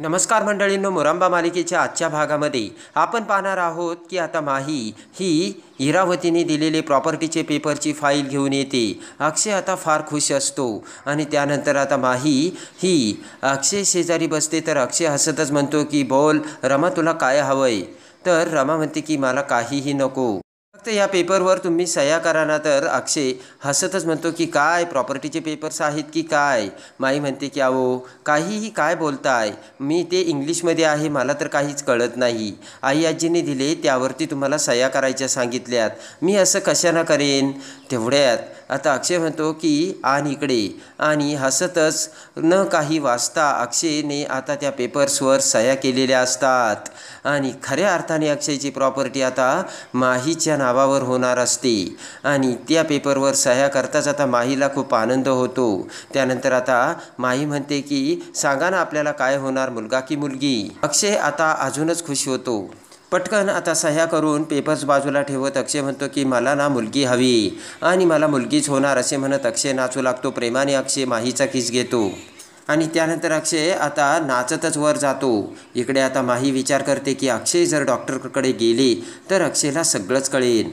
नमस्कार मंडळींनो, मुरांबा मालिकेच्या आजच्या भागामध्ये आपण पाहणार आहोत की आता माही ही इरावतीने दिलेले प्रॉपर्टीचे पेपरची फाईल घेऊन येते. अक्षय आता फार खुश असतो आणि त्यानंतर आता माही ही अक्षय शेजारी बसते. तर अक्षय हसतच म्हणतो की बोल रमा, तुला काय हवंय? तर रमा म्हणते की मला काहीही नको, फक्त या पेपरवर तुम्ही सह्या करा ना. तर अक्षय हसतच म्हणतो की काय प्रॉपर्टीचे पेपर्स आहेत की काय? माई म्हणते की अहो काहीही काय बोलताय, मी ते इंग्लिशमध्ये आहे, मला तर काहीच कळत नाही. आई आजीने दिले त्यावरती तुम्हाला सह्या करायच्या सांगितल्यात, मी असं कशानं करेन? तेवढ्यात आता अक्षय म्हणतो की आण इकडे, आणि हसतच न काही वाचता अक्षयने आता त्या पेपर्सवर सह्या केलेल्या असतात आणि खऱ्या अर्थाने अक्षयची प्रॉपर्टी आता माहीच्या नावावर होणार असते. आणि त्या पेपरवर सह्या करताच आता माहीला खूप आनंद होतो. त्यानंतर आता माही म्हणते की सांगा ना आपल्याला काय होणार, मुलगा की मुलगी? अक्षय आता अजूनच खुश होतो. पटकन आता सह्या करून पेपर्स बाजूला ठेवत अक्षय म्हणतो की मला ना मुलगी हवी आणि मला मुलगीच होणार असे म्हणत अक्षय नाचू लागतो. प्रेमाने अक्षय माहीचा किस घेतो आणि त्यानंतर अक्षय आता नाचतच वर जातो. इकडे आता माही विचार करते की अक्षय जर डॉक्टरकडे गेले तर अक्षयला सगळंच कळेल.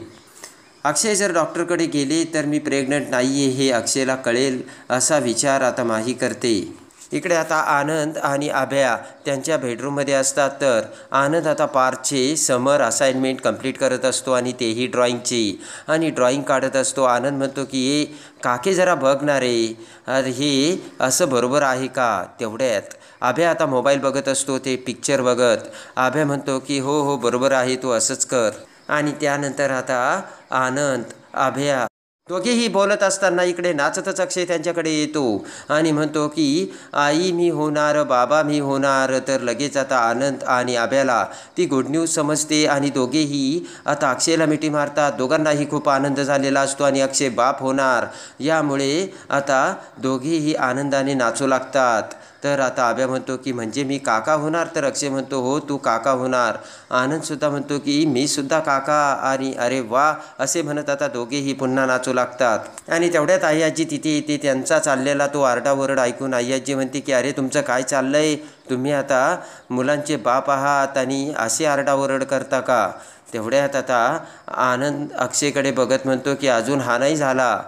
अक्षय जर डॉक्टरकडे गेले तर मी प्रेग्नंट नाही आहे हे अक्षयला कळेल, असा विचार आता माही करते. इकडे आता आनंद आणि आभ्या त्यांच्या बेडरूममध्ये असतात. तर आनंद आता पार्थचे समर असाइनमेंट कंप्लीट करत असतो आणि तेही ड्रॉइंगची, आणि ड्रॉइंग काढत असतो. आनंद म्हणतो की ये काके जरा बघणार आहे, हे असं बरोबर आहे का? तेवढ्यात आभ्या आता मोबाईल बघत असतो, ते पिक्चर बघत. आभ्या म्हणतो की हो हो बरोबर आहे, तू असंच कर. आणि त्यानंतर आता आनंद आभ्या दोघेही बोलत असताना इकडे नाचतच अक्षय त्यांच्याकडे येतो आणि म्हणतो की आई मी होणार, बाबा मी होणार. तर लगेच आता आनंद आणि आभ्याला ती गुड न्यूज समजते आणि दोघेही आता अक्षयला मिठी मारतात. दोघांनाही खूप आनंद झालेला असतो आणि अक्षय बाप होणार यामुळे आता दोघेही आनंदाने नाचू लागतात. तर आता आभ्या म्हणतो की म्हणजे मी काका होणार? तर अक्षय म्हणतो हो तू काका होणार. आनंदसुद्धा म्हणतो की मी सुद्धा काका, आणि अरे वा असे म्हणत आता दोघेही पुन्हा नाचू लागतात. आणि तेवढ्यात आई आजी तिथे येते. त्यांचा चाललेला तो आरडाओरड ऐकून आई आजी म्हणते की अरे तुमचं काय चाललंय? तुम्ही आता मुलांचे बाप आहात आणि असे आरडाओरड करता का? तेवढ्यात आता आनंद अक्षयकडे बघत म्हणतो की अजून हा नाही झाला.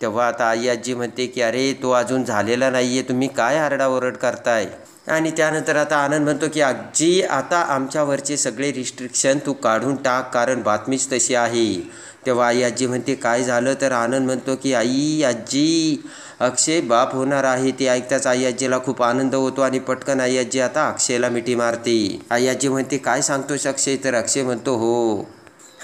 तेव्हा आता आई आजी म्हणते की अरे तो अजून झालेला नाही आहे, तुम्ही काय आरडाओरड करताय? आणि त्यानंतर आता आनंद म्हणतो की आजी आता आमच्यावरचे सगळे रिस्ट्रिक्शन तू काढून टाक, कारण बातमीच तशी आहे. तेव्हा आई आजी म्हणते काय झालं? तर आनंद म्हणतो की आई आजी अक्षय बाप होणार आहे. ते ऐकताच आई आजीला खूप आनंद होतो आणि पटकन आई आजी आता अक्षयला मिठी मारते. आई आजी म्हणते काय सांगतोस अक्षय? तर अक्षय म्हणतो हो.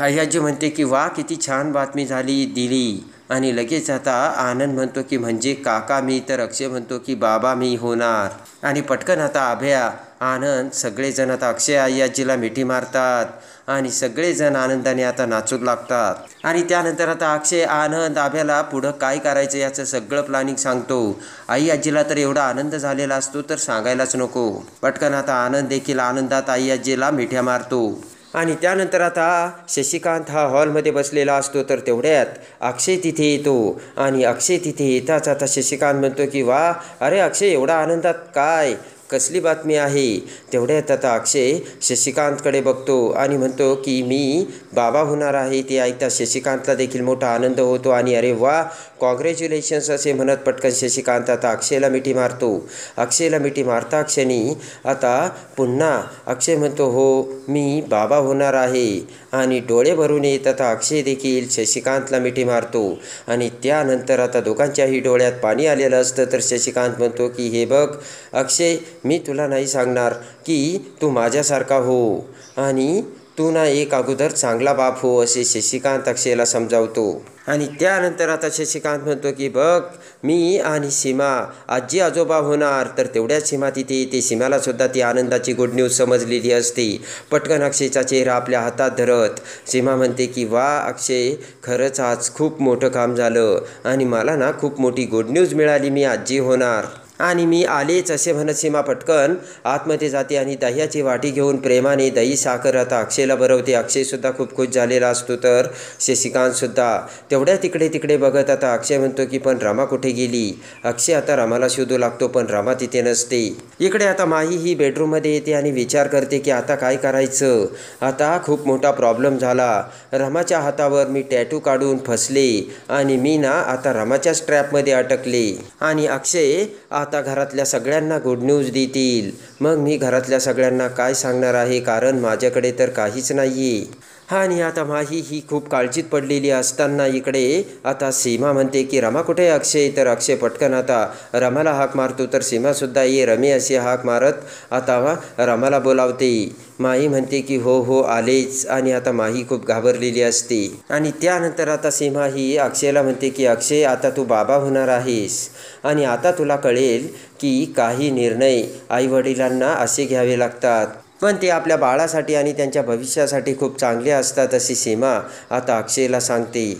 आई आजी म्हणते की वा किती छान बातमी दिली. आणि लगेच आता आनंद म्हणतो की म्हणजे काका मी? तर अक्षय म्हणतो की बाबा मी होणार. आणि पटकन आता आभ्या आनंद सगळेजण आता अक्षय आई आजीला मिठी मारतात आणि सगळेजण आनंदाने आता नाचू लागतात. आणि त्यानंतर आता अक्षय आनंद आभ्याला पुढं काय करायचं याचं सगळं प्लॅनिंग सांगतो. आई आजीला तर एवढा आनंद झालेला असतो तर सांगायलाच नको. पटकन आता आनंद देखील आनंदात आई आजीला मिठ्या मारतो. आणि त्यानंतर आता शशिकांत हा हॉलमध्ये बसलेला असतो. तर तेवढ्यात अक्षय तिथे येतो आणि अक्षय तिथे येताच आता शशिकांत म्हणतो की वा अरे अक्षय एवढा आनंदात काय, कसली बातमी आहे? तेवढ्यात आता अक्षय शशिकांतकडे बघतो आणि म्हणतो की मी बाबा होणार आहे. ते ऐकता शशिकांतला देखील मोठा आनंद होतो आणि अरे वा कॉंग्रॅच्युलेशन्स असे म्हणत पटकन शशिकांत आता अक्षयला मिठी मारतो. अक्षयला मिठी मारता क्षणी आता पुन्हा अक्षय म्हणतो हो मी बाबा होणार आहे. आणि डोळे भरून येत आता अक्षय देखील शशिकांतला मिठी मारतो. आणि त्यानंतर आता दोघांच्याही डोळ्यात पाणी आलेलं असतं. तर शशिकांत म्हणतो की हे बघ अक्षय, मी तुला नाही सांगणार की तू माझ्यासारखा हो आणि तू ना एक अगोदर चांगला बाप हो, असे शशिकांत अक्षयला समजावतो. आणि त्यानंतर आता शशिकांत म्हणतो की बघ मी आणि सीमा आजी आजोबा होणार. तर तेवढ्याच सीमा तिथे येते. सीमाला सुद्धा ती आनंदाची गुड न्यूज समजलेली असते. पटकन अक्षयचा चेहरा आपल्या हातात धरत सीमा म्हणते की वा अक्षय, खरंच आज खूप मोठं काम झालं आणि मला ना खूप मोठी गुड न्यूज मिळाली, मी आजी होणार. आणि मी आलेच असे म्हणत सीमा पटकन आतमध्ये जाते आणि दह्याची वाटी घेऊन प्रेमाने दही साखर आता अक्षयला भरवते. अक्षयसुद्धा खूप खुश झालेला असतो तर शशिकांतसुद्धा तेवढ्या तिकडे बघत आता अक्षय म्हणतो की पण रमा कुठे गेली. अक्षय आता रमाला शोधू लागतो पण रमा तिथे नसते. इकडे आता माही ही बेडरूममध्ये येते आणि विचार करते की आता काय करायचं. आता खूप मोठा प्रॉब्लेम झाला. रमाच्या हातावर मी टॅटू काढून फसले आणि मी ना आता रमाच्या स्ट्रॅपमध्ये अटकले. आणि अक्षय आता घरातल्या सगळ्यांना गुड न्यूज देतील. मग मी घरातल्या सगळ्यांना काय सांगणार आहे, कारण माझ्याकडे तर काहीच नाही आहे. आणि आता माही ही खूप काळजीत पडलेली असताना इकडे आता सीमा म्हणते की रमा कुठे आहे अक्षय. तर अक्षय पटकन आता रमाला हाक मारतो तर सीमासुद्धा ये रमी अशी हाक मारत आता रमाला बोलावते. माही म्हणते की हो आलेच. आणि आता माही खूप घाबरलेली असते. आणि त्यानंतर आता सीमा ही अक्षयला म्हणते की अक्षय आता तू बाबा होणार आहेस आणि आता तुला कळेल की काही निर्णय आईवडिलांना असे घ्यावे लागतात, पण ते आपल्या बाळासाठी आणि त्यांच्या भविष्यासाठी खूप चांगले असतात अशी सीमा आता अक्षयला सांगते.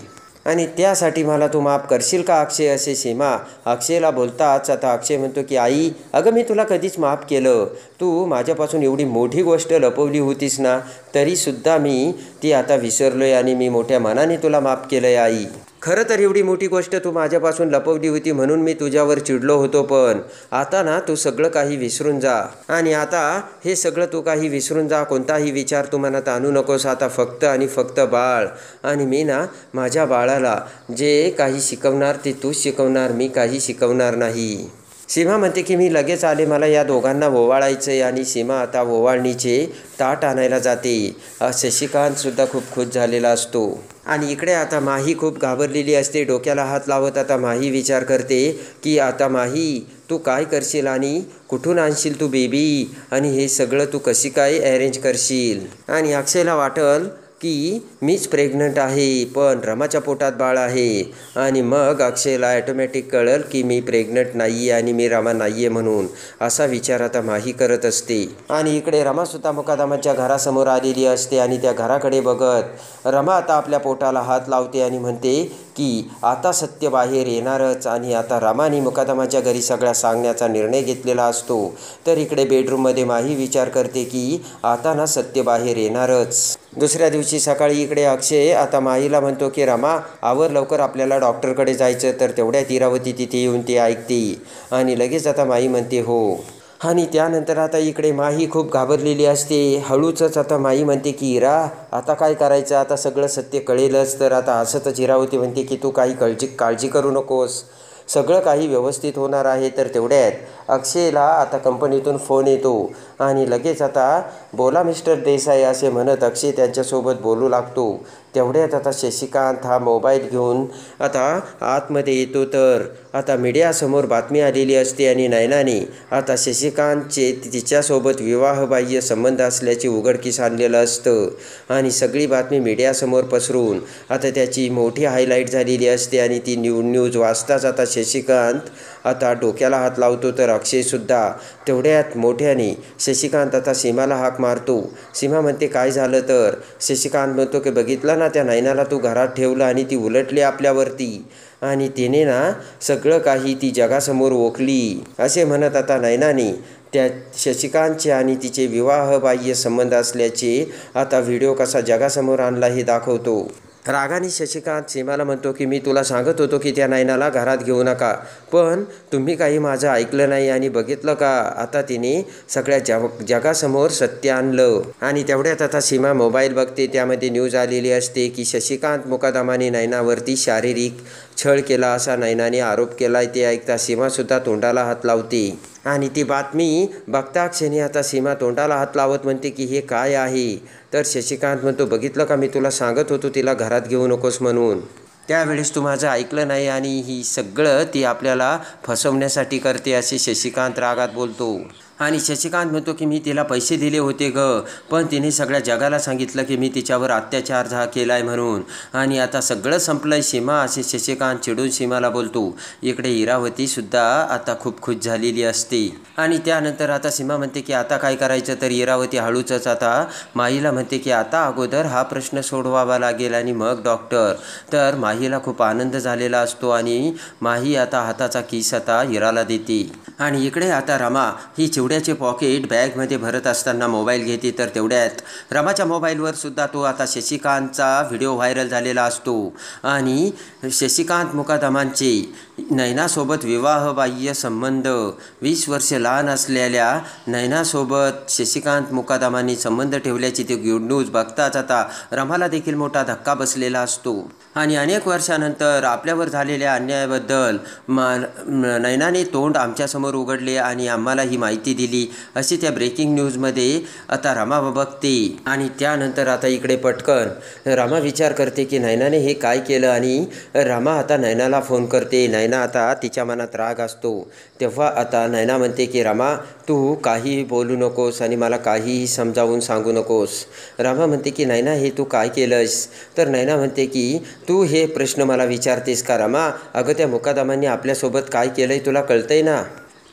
आणि त्यासाठी मला तू माफ करशील का अक्षय असे सीमा अक्षयला बोलताच आता अक्षय म्हणतो की आई अगं मी तुला कधीच माफ केलं. तू माझ्यापासून एवढी मोठी गोष्ट लपवली होतीस ना, तरीसुद्धा मी ती आता विसरलो आहे आणि मी मोठ्या मनाने तुला माफ केलं आहे आई. खरं तर एवढी मोठी गोष्ट तू माझ्यापासून लपवली होती म्हणून मी तुझ्यावर चिडलो होतो, पण आता ना तू सगळं काही विसरून जा. आणि आता हे सगळं तू काही विसरून जा. कोणताही विचार तू मनात आणू नकोस. आता फक्त आणि फक्त बाळ. आणि मी ना माझ्या बाळाला जे काही शिकवणार ते तूच शिकवणार, मी काही शिकवणार नाही. सीमा म्हणते की मी लगेच आले, मला या दोघांना ओवाळायचं आहे. आणि सीमा आता ओवाळणीचे ताट आणायला जाते. शशिकांतसुद्धा खूप खुश झालेला असतो. आणि इकडे आता माही खूप घाबरलेली असते. डोक्याला हात लावत आता माही विचार करते की आता माही तू काय करशील आणि कुठून आणशील तू बेबी, आणि हे सगळं तू कशी काय अरेंज करशील. आणि अक्षयला वाटल की मीच प्रेग्नंट आहे पण रमाच्या पोटात बाळ आहे. आणि मग अक्षयला ॲटोमॅटिक कळल की मी प्रेग्नंट नाही आहे आणि मी रमा नाही आहे म्हणून. असा विचार आता माही करत असते. आणि इकडे रमासुद्धा मुकादमाच्या घरासमोर आलेली असते. आणि त्या घराकडे बघत रमा आता आपल्या पोटाला हात लावते आणि म्हणते की आता सत्य बाहेर येणारच. आणि आता रमाने मुकादमाच्या घरी सगळ्या सांगण्याचा निर्णय घेतलेला असतो. तर इकडे बेडरूममध्ये माही विचार करते की आता ना सत्य बाहेर येणारच. दुसऱ्या दिवशी सकाळी इकडे अक्षय आता माहीला म्हणतो की रमा आवर लवकर, आपल्याला डॉक्टरकडे जायचं. तर तेवढ्यात इरावती तिथे येऊन ते ऐकते आणि लगेच आता माही म्हणते हो. आणि त्यानंतर आता इकडे माही खूप घाबरलेली असते. हळूच आता माही म्हणते की इरा आता काय करायचं, आता सगळं सत्य कळेलच. तर आता हसतच इरावती म्हणते की तू काही काळजी करू नकोस, सगळं काही व्यवस्थित होणार आहे. तर तेवढ्यात अक्षयला आता कंपनीतून फोन येतो आणि लगेच आता बोला मिस्टर देसाई असे म्हणत अक्षय त्यांच्यासोबत बोलू लागतो. तेवढ्यात आता शशिकांत हा मोबाईल घेऊन आता आतमध्ये येतो. तर आता मीडियासमोर बातमी आलेली असते आणि नयनाने आता शशिकांतचे तिच्यासोबत विवाहबाह्य संबंध असल्याचे उघडकीस आणलेलं असतं. आणि सगळी बातमी मीडियासमोर पसरून आता त्याची मोठी हायलाईट झालेली असते. आणि ती न्यूज वाचताच आता शशिकांत आता डोक्याला हात लावतो. तर अक्षयसुद्धा तेवढ्यात मोठ्याने शशिकांत आता सीमाला हाक मारतो. सीमा म्हणते काय झालं. तर शशिकांत म्हणतो की बघितलं ना त्या नयनाला तू घरात ठेवलं आणि ती उलटली आपल्यावरती आणि तिने ना सगळं काही ती जगासमोर ओकली असे म्हणत आता नयनाने त्या शशिकांतचे आणि तिचे विवाहबाह्य संबंध असल्याचे आता व्हिडिओ कसा जगासमोर आणला हे दाखवतो. रागाने शशिकांत सीमाला म्हणतो की मी तुला सांगत होतो की त्या नयनाला घरात घेऊ नका, पण तुम्ही काही माझं ऐकलं नाही. आणि बघितलं का आता तिने सगळ्या जगासमोर सत्य आणलं. आणि तेवढ्यात आता सीमा मोबाईल बघते. त्यामध्ये न्यूज आलेली असते की शशिकांत मुकादमाने नयनावरती शारीरिक छळ केला असा नयनाने आरोप केला. ते ऐकता सीमासुद्धा तोंडाला हात लावते. आणि ती बातमी बघता क्षणी आता सीमा तोंडाला हात लावत म्हणते की हे काय आहे. तर शशिकांत म्हणतो बघितलं का मी तुला सांगत होतो तिला घरात घेऊ नकोस म्हणून, त्यावेळेस तू माझं ऐकलं नाही आणि ही सगळं ती आपल्याला फसवण्यासाठी करते असे शशिकांत रागात बोलतो. आणि शशिकांत म्हणतो की मी तिला पैसे दिले होते पण तिने सगळ्या जगाला सांगितलं की मी तिच्यावर अत्याचार केला आहे म्हणून, आणि आता सगळं संपलं आहे सीमा, असे शशिकांत चिडून सीमाला बोलतो. इकडे इरावतीसुद्धा आता खूप खुश झालेली असते. आणि त्यानंतर आता सीमा म्हणते की आता काय करायचं, तर इरावती हळूच आता माहीला म्हणते की आता अगोदर हा प्रश्न सोडवावा लागेल आणि मग डॉक्टर. तर माहीला खूप आनंद झालेला असतो आणि माही आता हाताचा किस आता इराला देते. आणि इकडे आता रमा ही चिवड्याचे पॉकेट बॅगमध्ये भरत असताना मोबाईल घेते. तर तेवढ्यात रमाच्या मोबाईलवर सुद्धा तो आता शशिकांतचा व्हिडिओ व्हायरल झालेला असतो आणि शशिकांत मुकादमांचे नयनासोबत विवाहबाह्य संबंध, 20 वर्ष लहान असलेल्या नयनासोबत शशिकांत मुकादमांनी संबंध ठेवल्याची ती गुड न्यूज बघताच आता रमाला देखील मोठा धक्का बसलेला असतो. आणि अनेक वर्षानंतर आपल्यावर झालेल्या अन्यायाबद्दल नयनाने तोंड आमच्यासमोर उघडले आणि आम्हाला ही माहिती दिली, अशी त्या ब्रेकिंग न्यूजमध्ये आता रमा बघते. आणि त्यानंतर आता इकडे पटकन रमा विचार करते की नयनाने हे काय केलं, आणि रमा आता नयनाला फोन करते. नयना आता तिच्या मनात राग असतो. तेव्हा आता नयना म्हणते की रमा तू काहीही बोलू नकोस आणि मला काहीही समजावून सांगू नकोस. रमा म्हणते की नयना हे तू काय केलंस, तर नयना म्हणते की तू हे प्रश्न मला विचारतेस का रमा, अगं त्या मुकादमांनी आपल्यासोबत काय केलंय तुला कळतंय ना.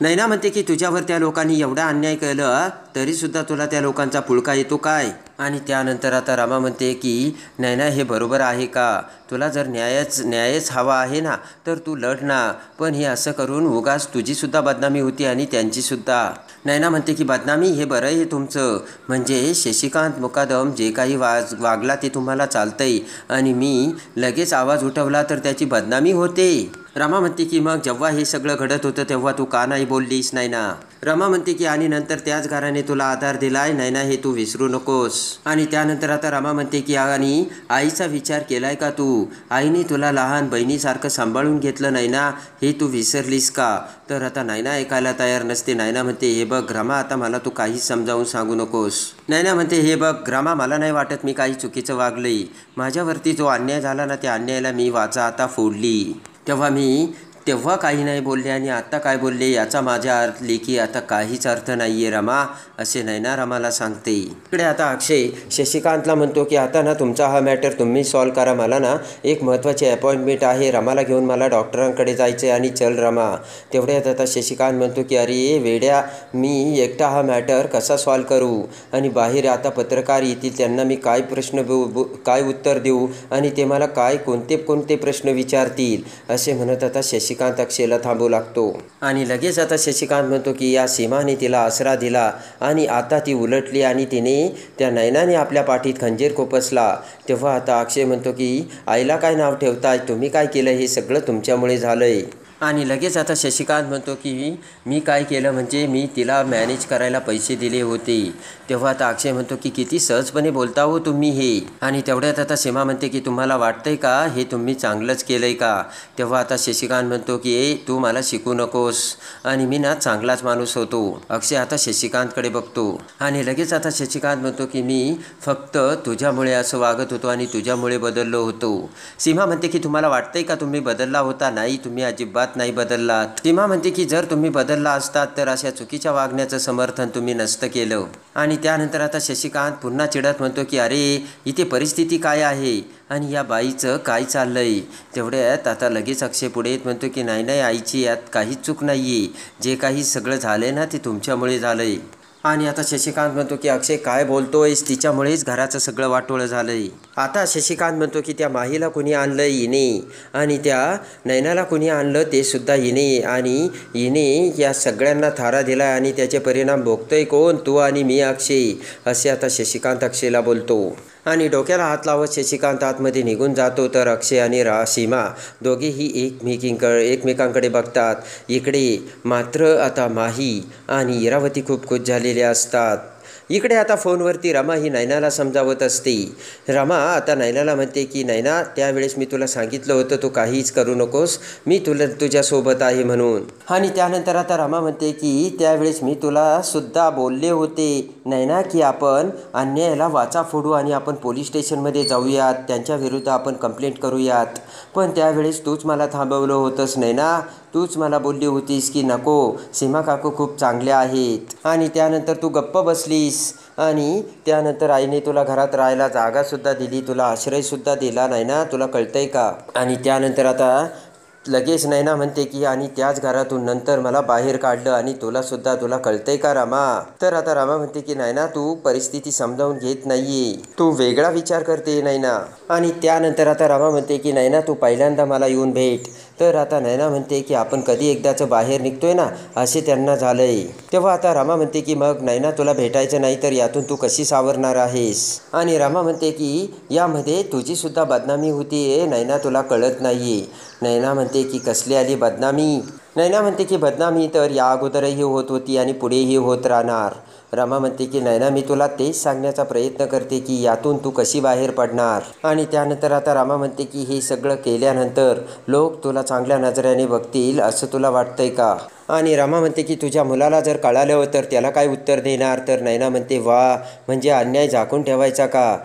नयना म्हणते की तुझ्यावर त्या लोकांनी एवढा अन्याय केलं तरीसुद्धा तुला त्या लोकांचा पुळका येतो काय. आणि त्यानंतर आता रमा म्हणते की नयना हे बरोबर आहे का, तुला जर न्यायच हवा आहे ना तर तू लढ ना, पण हे असं करून उगाच तुझीसुद्धा बदनामी होती आणि त्यांचीसुद्धा. नयना म्हणते की बदनामी हे बरं आहे तुमचं, म्हणजे शशिकांत मुकादम जे काही वागला ते तुम्हाला चालतंय आणि मी लगेच आवाज उठवला तर त्याची बदनामी होते. रमा म्हणते की मग जेव्हा हे सगळं घडत होतं तेव्हा तू का नाही बोललीस नयना. रमा म्हणते की आणि नंतर त्याच घराने तुला आधार दिलाय नयना, हे तू विसरू नकोस. आणि त्यानंतर आता रमा म्हणते की आणि आईचा विचार केलाय का तू, आईने तुला लहान बहिणीसारखं सांभाळून घेतलं नयना, हे तू विसरलीस का. तर आता नयना ऐकायला तयार नसते. नयना म्हणते हे बघ रमा आता मला तू काहीच समजावून सांगू नकोस. नयना म्हणते हे बघ रमा मला नाही वाटत मी काही चुकीचं वागलंय, माझ्यावरती जो अन्याय झाला ना त्या अन्यायाला मी वाचा आता फोडली. तेव्हा काही नाही बोलले आणि आत्ता काय बोलले याचा माझ्या लेखी आता काहीच अर्थ नाही आहे रमा, असे नयना रमाला सांगते. इकडे आता अक्षय शशिकांतला म्हणतो की आता ना तुमचा हा मॅटर तुम्ही सॉल्व करा, मला ना एक महत्त्वाची अपॉइंटमेंट आहे, रमाला घेऊन मला डॉक्टरांकडे जायचं आहे आणि चल रमा. तेवढ्यात आता शशिकांत म्हणतो की अरे वेड्या मी एकटा हा मॅटर कसा सॉल्व करू, आणि बाहेर आता पत्रकार येतील त्यांना मी काय काय उत्तर देऊ आणि ते मला कोणते प्रश्न विचारतील, असे म्हणत आता शशिकांत अक्षयला थांबू लागतो. आणि लगेच आता शशिकांत म्हणतो की या सीमाने तिला आसरा दिला आणि आता ती उलटली आणि तिने त्या नयनाने आपल्या पाठीत खंजीर खोपसला. तेव्हा आता अक्षय म्हणतो की आईला काय नाव ठेवताय, तुम्ही काय केलं, हे सगळं तुमच्यामुळे झालंय. आणि लगेच आता शशिकांत म्हणतो की मी काय केलं म्हणजे मी तिला मॅनेज करायला पैसे दिले होते. तेव्हा आता अक्षय म्हणतो की किती सहजपणे बोलता हो तुम्ही हे. आणि तेवढ्यात आता सीमा म्हणते की तुम्हाला वाटतंय का हे तुम्ही चांगलंच केलंय का. तेव्हा आता शशिकांत म्हणतो की तू मला शिकू नकोस आणि मी ना चांगलाच माणूस होतो. अक्षय आता शशिकांतकडे बघतो आणि लगेच आता शशिकांत म्हणतो की मी फक्त तुझ्यामुळे असं वागत होतो आणि तुझ्यामुळे बदललो होतो. सीमा म्हणते की तुम्हाला वाटतंय का तुम्ही बदलला होता, नाही तुम्ही अजिबात नाही बदललात. सीमा म्हणते की जर तुम्ही बदलला असतात तर अशा चुकीच्या वागण्याचं समर्थन तुम्ही नसतं केलं. आणि त्यानंतर आता शशिकांत पुन्हा चिडत म्हणतो की अरे इथे परिस्थिती काय आहे आणि या बाईचं काय चाललंय. तेवढ्यात आता लगेच अक्षय पुढे येत म्हणतो की नाही आईची यात काहीच चूक नाही आहे, जे काही सगळं झालंय ना ते तुमच्यामुळे झालंय. आणि आता शशिकांत म्हणतो की अक्षय काय बोलतोयस, तिच्यामुळेच घराचं सगळं वाटोळं झालंय. आता शशिकांत म्हणतो की त्या माहीला कुणी आणलं हिने आणि त्या नयनाला कुणी आणलं ते सुद्धा हिने, आणि हिने या सगळ्यांना थारा दिला आणि त्याचे परिणाम भोगतोय कोण, तू आणि मी अक्षय, असे आता शशिकांत अक्षयला बोलतो. आणि डोक्याला हात लावत शशिकांत आतमध्ये निघून जातो. तर अक्षय आणि सीमा दोघेही एकमेकांकडे बघतात. इकडे मात्र आता माही आणि इरावती खूप खुश झालेले असतात. इकडे आता फोनवरती रमा ही नयनाला समजावत असते. रमा आता नयनाला म्हणते की नयना त्यावेळेस मी तुला सांगितलं होतं तू काहीच करू नकोस, मी तुझ्यासोबत आहे म्हणून. आणि त्यानंतर आता रमा म्हणते की त्यावेळेस मी तुला सुद्धा बोलले होते नैना की आपण अन्यायाला वाचा फोडू आणि आपण पोलीस स्टेशनमध्ये जाऊयात, त्यांच्याविरुद्ध आपण कंप्लेंट करूयात. पण त्यावेळेस तूच मला थांबवलं होतंस नैना. तूच मला बोलली होतीस की नको, सीमा काकू खूप चांगल्या आहेत. आणि त्यानंतर तू गप्प बसलीस आणि त्यानंतर आईने तुला घरात राहायला जागासुद्धा दिली, तुला आश्रयसुद्धा दिला नैना. तुला कळतंय का? आणि त्यानंतर आता लगेच नैना म्हणते की आणि त्याच घरातून नंतर मला बाहेर काढलं आणि तुला कळतंय का रमा? तर आता रमा म्हणते की नैना तू परिस्थिती समजावून घेत नाहीये, तू वेगळा विचार करते नैना. आणि त्यानंतर आता रमा म्हणते की नैना तू पहिल्यांदा मला येऊन भेट. तर आता नैना म्हणते की आपण कधी एकदाचं बाहेर निघतोय ना, असे त्यांना झालंय. तेव्हा आता रमा म्हणते की मग नैना तुला भेटायचं नाही तर यातून तू कशी सावरणार आहेस? आणि रमा म्हणते की यामध्ये तुझीसुद्धा बदनामी होतीये नैना, तुला कळत नाहीये. नैना म्हणते की कसली आली बदनामी? नैना म्हणते की बदनामी तर या अगोदरही होत होती आणि पुढेही होत राहणार. रमा म्हणते की नैना मी तुला तेच सांगण्याचा प्रयत्न करते की यातून तू कशी बाहेर पडणार. आणि त्यानंतर आता रमा म्हणते की हे सगळं केल्यानंतर लोक तुला चांगल्या नजरेने बघतील असं तुला वाटतंय का? आणि रमा म्हणते की तुझ्या मुलाला जर कळालं तर त्याला काय उत्तर देणार? तर नैना म्हणते वा, म्हणजे अन्याय झाकून ठेवायचा का?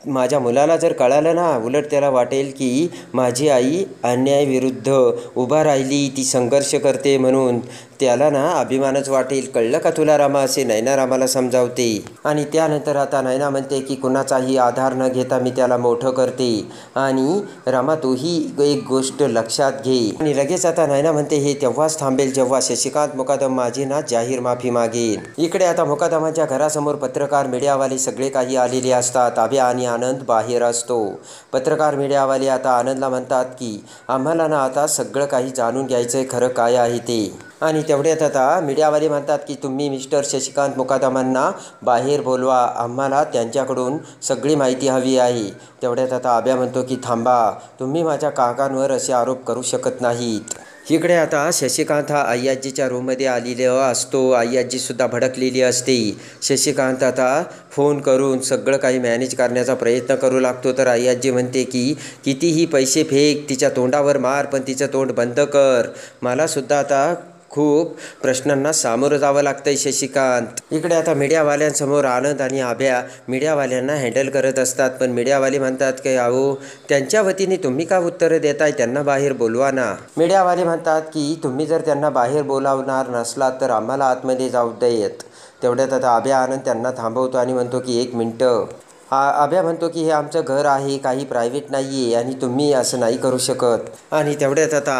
माझ्या मुलाला जर कळालं ना, उलट त्याला वाटेल की माझी आई अन्यायाविरुद्ध उभा राहिली, ती संघर्ष करते म्हणून त्याला ना अभिमानच वाटेल. कळलं का तुला रमा? असे नैना रामाला समजावते. आणि त्यानंतर आता नैना म्हणते की कुणाचाही आधार न घेता मी त्याला मोठं करते. आणि रमा तूही एक गोष्ट लक्षात घे. आणि लगेच आता नैना म्हणते हे तेव्हाच थांबेल जेव्हा शशिकांत मुकादम माझी ना जाहीर माफी मागेल. इकडे आता मुकादमाच्या घरासमोर पत्रकार मीडियावाले सगळे काही आलेले असतात. आभ्या आणि आनंद बाहेर असतो. पत्रकार मीडियावाले आता आनंदला म्हणतात की आम्हाला ना आता सगळं काही जाणून घ्यायचंय, खरं काय आहे ते. आणि तेवढ्यात आता मीडियावाले म्हणतात की तुम्ही मिस्टर शशिकांत मुकादमांना बाहेर बोलवा, आम्हाला त्यांच्याकडून सगळी माहिती हवी आहे. तेवढ्यात आता आभ्या म्हणतो की थांबा, तुम्ही माझ्या काकांवर असे आरोप करू शकत नाहीत. इकडे आता शशिकांत हा आईआजीच्या रूममध्ये आलेला असतो. आईआजीसुद्धा भडकलेली असते. शशिकांत आता फोन करून सगळं काही मॅनेज करण्याचा प्रयत्न करू लागतो. तर आईआजी म्हणते की कितीही पैसे फेक, तिच्या तोंडावर मार, पण तिचं तोंड बंद कर. मलासुद्धा आता खूप प्रश्नांना सामोरं जावं लागतंय शशिकांत. इकडे आता मीडियावाल्यांसमोर आनंद आणि आभ्या मीडियावाल्यांना हँडल करत असतात. पण मीडियावाले म्हणतात की अहो त्यांच्या वतीने तुम्ही का उत्तरं देताय, त्यांना बाहेर बोलवा ना. मीडियावाले म्हणतात की तुम्ही जर त्यांना बाहेर बोलावणार नसलात तर आम्हाला आतमध्ये जाऊ देत. तेवढ्यात आता आभ्या आनंद त्यांना थांबवतो आणि म्हणतो की एक मिनटं. आभ्या म्हणतो की हे आमचं घर आहे, काही प्रायव्हेट नाही आहे आणि तुम्ही असं नाही करू शकत. आणि तेवढ्यात आता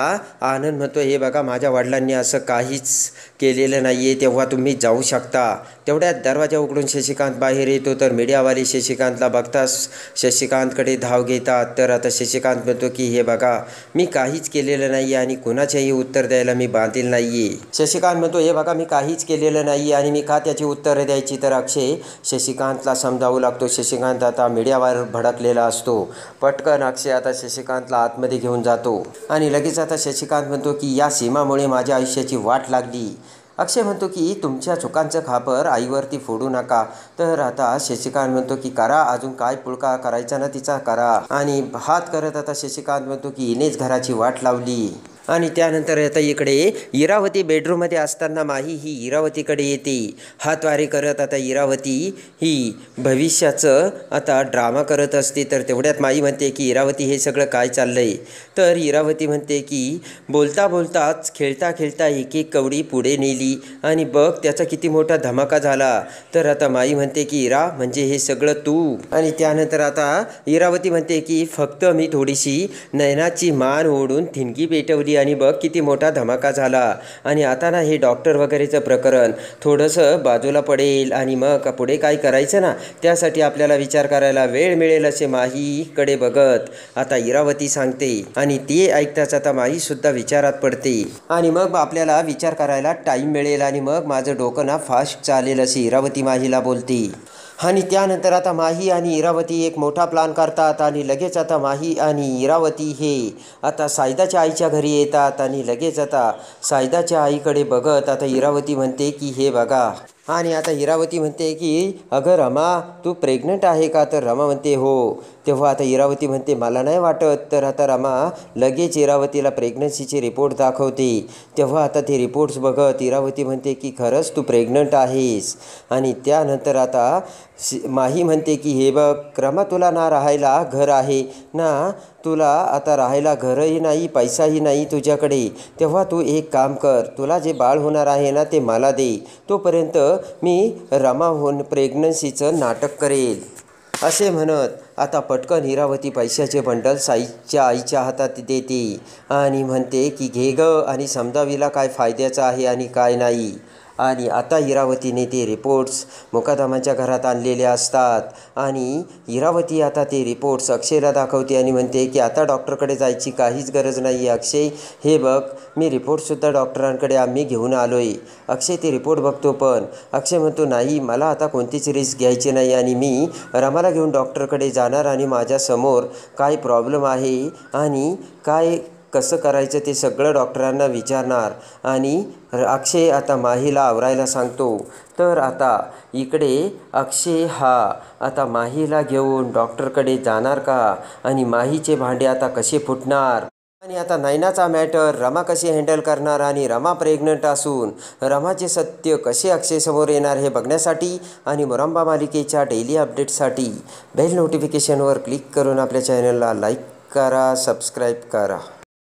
आनंद म्हणतो हे बघा माझ्या वडिलांनी असं काहीच केलेलं नाही आहे, तेव्हा तुम्ही जाऊ शकता. तेवढ्यात दरवाजा उघडून शशिकांत बाहेर येतो. तर मीडियावाले शशिकांतला बघताच शशिकांतकडे धाव घेतात. तर आता शशिकांत म्हणतो की हे बघा मी काहीच केलेलं नाही आणि कुणाचेही उत्तर द्यायला मी बांधील नाही आहे. शशिकांत म्हणतो हे बघा मी काहीच केलेलं नाही आणि मी का त्याची उत्तरं द्यायची. तर अक्षय शशिकांतला समजावू लागतो. शशिकांत आता मीडियावर भडकलेला असतो. पटकन अक्षय आता शशिकांतला आतमध्ये घेऊन जातो. आणि लगेच आता शशिकांत म्हणतो की या सीमामुळे माझ्या आयुष्याची वाट लागली. अक्षय म्हणतो की तुमच्या चुकांचं खापर आईवरती फोडू नका. तर आता शशिकांत म्हणतो की करा, अजून काय पुळका करायचा ना तिचा करा. आणि हात करत आता शशिकांत म्हणतो की हिनेच घराची वाट लावली. आणि त्यानंतर आता इकडे इरावती बेडरूममध्ये असताना माही ही इरावतीकडे येते. हातवारे करत आता इरावती ही भविष्याचं आता ड्रामा करत असते. तर तेवढ्यात माई म्हणते की इरावती हे सगळं काय चाललंय. तर इरावती म्हणते की बोलता बोलताच खेळता खेळता एक एक कवडी पुढे नेली आणि बघ त्याचा किती मोठा धमाका झाला. तर आता माई म्हणते की इरा म्हणजे हे सगळं तू. आणि त्यानंतर आता इरावती म्हणते की फक्त मी थोडीशी नयनाची मान ओढून ठिणगी पेटवली आणि बघ किती मोठा धमाका झाला. आणि आता ना हे डॉक्टर वगैरेचं प्रकरण थोडंसं बाजूला पडेल आणि मग पुढे काय करायचं ना त्यासाठी आपल्याला विचार करायला वेळ मिळेल असे माहीकडे बघत आता इरावती सांगते. आणि ते ऐकताच आता माहीसुद्धा विचारात पडते. आणि मग आपल्याला विचार करायला टाईम मिळेल आणि मग माझं डोकं ना फास्ट चालेल अशी इरावती माहीला बोलते. आणि त्यानंतर आता माही आणि इरावती एक मोठा प्लान करतात. आणि लगेच आता माही आणि इरावती हे आता सायदाच्या आईच्या घरी येतात. आणि लगेच आता सायदाच्या आईकडे बघत आता इरावती म्हणते की हे बघा. आणि आता इरावती म्हणते की अगं रमा तू प्रेग्नंट आहे का. तर रमा म्हणते हो. तेव्हा आता इरावती म्हणते मला नाही वाटत. तर आता रमा लगेच इरावतीला प्रेग्नन्सीचे रिपोर्ट दाखवते. तेव्हा आता ते रिपोर्ट्स बघत इरावती म्हणते की खरंच तू प्रेग्नंट आहेस. आणि त्यानंतर आता माही म्हणते की हे बघ रमा, तुला ना राहायला घर आहे ना तुला आता राहायला घरही नाही, पैसाही नाही तुझ्याकडे. तेव्हा तू एक काम कर, तुला जे बाळ होणार आहे ना ते मला दे, तोपर्यंत मी रमा प्रेग्नन्सीचं नाटक करेल. असे म्हणत आता पटकन इरावती पैशाचे बंडल साईच्या आईच्या हातात देते आणि म्हणते की घे ग आणि समजावीला काय फायद्याचं आहे आणि काय नाही. आणि आता इरावतीने ते रिपोर्ट्स मुकादमाच्या घरात आणलेले असतात. आणि इरावती आता ते रिपोर्ट्स अक्षयला दाखवते आणि म्हणते की आता डॉक्टरकडे जायची काहीच गरज नाही. अक्षय हे बघ, मी रिपोर्टसुद्धा डॉक्टरांकडे आम्ही घेऊन आलो आहे. अक्षय ते रिपोर्ट बघतो, पण अक्षय म्हणतो नाही, मला आता कोणतीच रिस्क घ्यायची नाही आणि मी रमाला घेऊन डॉक्टरकडे जाणार आणि माझ्यासमोर काय प्रॉब्लेम आहे आणि काय कसं करायचं ते सगळं डॉक्टरांना विचारणार. आणि अक्षय आता माहीला आवरायला सांगतो. तर आता इकडे अक्षय हा आता माहीला घेऊन डॉक्टरकडे जाणार का आणि माहीचे भांडे आता कसे फुटणार आणि आता नयनाचा मॅटर रमा कशी हँडल करणार आणि रमा प्रेग्नंट असून रमाचे सत्य कसे अक्षयसमोर येणार हे बघण्यासाठी आणि मुरंबा मालिकेच्या डेली अपडेटसाठी बेल नोटिफिकेशनवर क्लिक करून आपल्या चॅनलला लाईक करा, सबस्क्राईब करा.